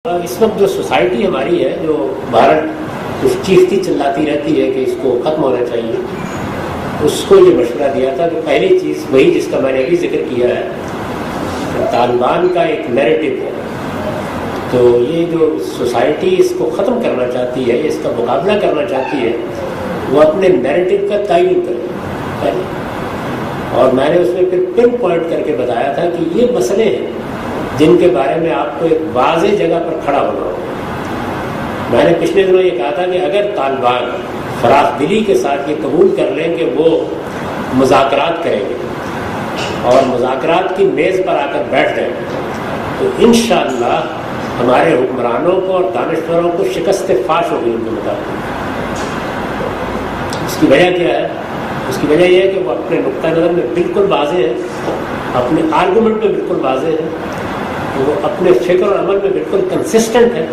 اس وقت جو سوسائٹی ہماری ہے، جو بھارت کچھ چیختی چلاتی رہتی ہے کہ اس کو ختم ہونا چاہیے، اس کو یہ مشورہ دیا تھا کہ پہلی چیز وہی جس کا میں نے ابھی ذکر کیا ہے، طالبان کا ایک نیریٹو ہے، تو یہ جو سوسائٹی اس کو ختم کرنا چاہتی ہے، اس کا مقابلہ کرنا چاہتی ہے، وہ اپنے نیریٹو کا تعین کرے. اور میں نے اس میں پھر پن پوائنٹ کر کے بتایا تھا کہ یہ مسئلے ہیں جن کے بارے میں آپ کو ایک واضح جگہ پر کھڑا ہونا ہوگا. میں نے پچھلے دنوں یہ کہا تھا کہ اگر طالبان فراخ دلی کے ساتھ یہ قبول کر لیں کہ وہ مذاکرات کریں گے اور مذاکرات کی میز پر آ کر بیٹھ جائیں تو انشاءاللہ ہمارے حکمرانوں کو اور دانشوروں کو شکست فاش ہوگی ان کے مطابق. اس کی وجہ کیا ہے؟ اس کی وجہ یہ ہے کہ وہ اپنے نقطہ نظر میں بالکل واضح ہے، اپنے آرگومنٹ میں بالکل واضح ہے، وہ اپنے فکر اور عمل میں بالکل کنسسٹنٹ ہے،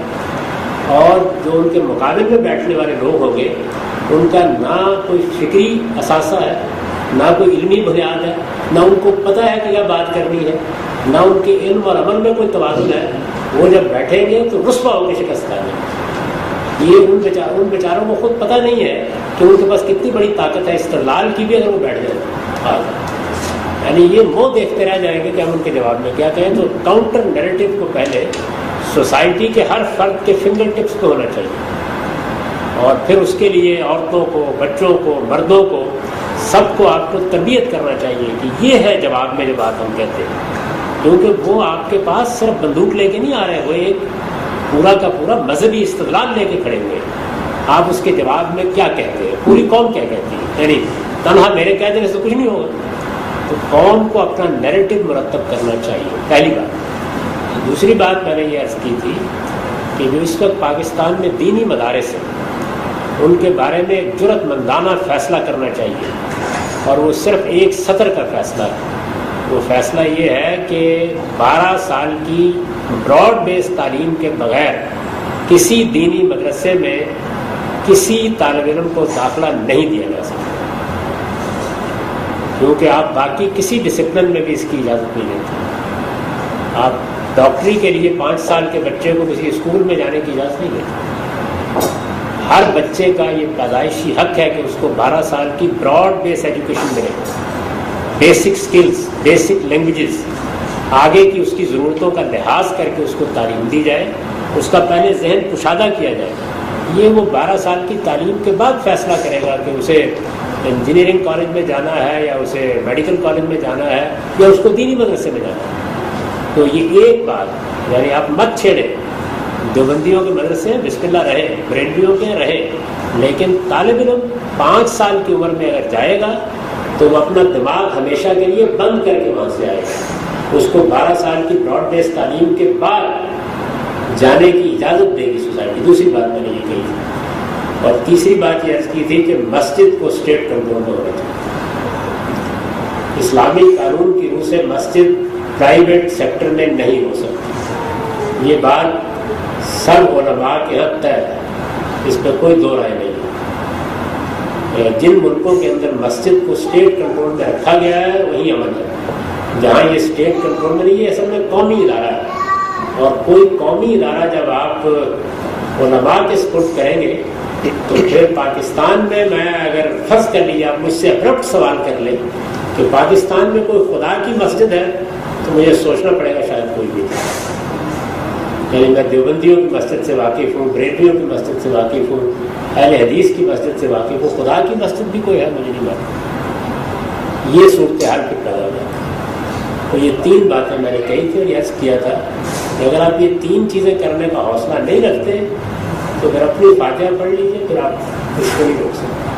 اور جو ان کے مقابل میں بیٹھنے والے لوگ ہوں گے ان کا نہ کوئی فکری اثاثہ ہے، نہ کوئی علمی بنیاد ہے، نہ ان کو پتہ ہے کہ کیا بات کرنی ہے، نہ ان کے علم اور عمل میں کوئی توازن ہے. وہ جب بیٹھیں گے تو رسوا ہو کے شکست آئے گی. یہ ان بیچاروں کو خود پتہ نہیں ہے کہ ان کے پاس کتنی بڑی طاقت ہے استدلال کی بھی اگر وہ بیٹھ جائیں. یعنی یہ وہ دیکھتے رہ جائیں گے کہ ہم ان کے جواب میں کیا کہیں. تو کاؤنٹر نیریٹو کو پہلے سوسائٹی کے ہر فرد کے فنگر ٹپس پہ ہونا چاہیے، اور پھر اس کے لیے عورتوں کو، بچوں کو، مردوں کو، سب کو آپ کو تربیت کرنا چاہیے کہ یہ ہے جواب میں جو بات ہم کہتے ہیں. کیونکہ وہ آپ کے پاس صرف بندوق لے کے نہیں آ رہے، وہ ایک پورا کا پورا مذہبی استدلال لے کے کھڑے ہوئے. آپ اس کے جواب میں کیا کہتے ہیں؟ پوری قوم کیا کہتی ہے؟ یعنی تنہا میرے کہہ دینے سے کچھ نہیں ہوگا. تو قوم کو اپنا نیریٹو مرتب کرنا چاہیے، پہلی بات. دوسری بات میں نے یہ عرض کی تھی کہ جو اس وقت پاکستان میں دینی مدارس ہیں ان کے بارے میں ایک جرأت مندانہ فیصلہ کرنا چاہیے، اور وہ صرف ایک سطر کا فیصلہ ہے. وہ فیصلہ یہ ہے کہ 12 سال کی براڈ بیس تعلیم کے بغیر کسی دینی مدرسے میں کسی طالب علم کو داخلہ نہیں دیا جا سکتا، کیونکہ آپ باقی کسی ڈسپلن میں بھی اس کی اجازت نہیں دیتے. آپ ڈاکٹری کے لیے 5 سال کے بچے کو کسی اسکول میں جانے کی اجازت نہیں دیتے. ہر بچے کا یہ پیدائشی حق ہے کہ اس کو 12 سال کی براڈ بیس ایجوکیشن ملے، بیسک سکلز، بیسک لینگویجز، آگے کی اس کی ضرورتوں کا لحاظ کر کے اس کو تعلیم دی جائے، اس کا پہلے ذہن کشادہ کیا جائے. یہ وہ 12 سال کی تعلیم کے بعد فیصلہ کرے گا کہ اسے انجینئرنگ کالج میں جانا ہے یا اسے میڈیکل کالج میں جانا ہے یا اس کو دینی مدرسے میں جانا ہے. تو یہ ایک بات، یعنی آپ مت چھیڑیں. دیوبندیوں کے مدرسے ہیں، بسم اللہ رہے، بریلویوں کے رہے، لیکن طالب علم 5 سال کی عمر میں اگر جائے گا تو وہ اپنا دماغ ہمیشہ کے لیے بند کر کے وہاں سے آئے گا. اس کو 12 سال کی براڈ بیس تعلیم کے بعد جانے کی اجازت دے گی سوسائٹی. دوسری بات میں نے یہ کہی تھی. اور تیسری بات یہ عرض کی تھی کہ مسجد کو اسٹیٹ کنٹرول میں ہونا چاہیے. اسلامی قانون کی روح سے مسجد پرائیویٹ سیکٹر میں نہیں ہو سکتی. یہ بات سب علماء کے حد طے ہے، اس پہ کوئی دو رائے نہیں ہے. جن ملکوں کے اندر مسجد کو اسٹیٹ کنٹرول میں رکھا گیا ہے وہیں امن ہے. جہاں یہ اسٹیٹ کنٹرول میں نہیں ہے، اصل میں قومی ادارہ ہے، اور کوئی قومی ادارہ جب آپ علماء کے سپرد کریں گے تو پھر پاکستان میں اگر فرض کر لیجیے آپ مجھ سے ابرپٹ سوال کر لیں کہ پاکستان میں کوئی خدا کی مسجد ہے تو مجھے سوچنا پڑے گا شاید کوئی بھی. یعنی میں دیوبندیوں کی مسجد سے واقف ہوں، بریلویوں کی مسجد سے واقف ہوں، اہل حدیث کی مسجد سے واقف ہوں، خدا کی مسجد بھی کوئی ہے مجھے نہیں معلوم. یہ صورتحال پہ پیدا ہو جاتی ہے. تو یہ 3 باتیں میں نے کہی تھی اور عرض کیا تھا کہ اگر آپ یہ 3 چیزیں کرنے کا حوصلہ نہیں رکھتے تو پھر اپنی فاتحہ پڑھ لیجیے، پھر آپ کچھ کو نہیں روک سکتے.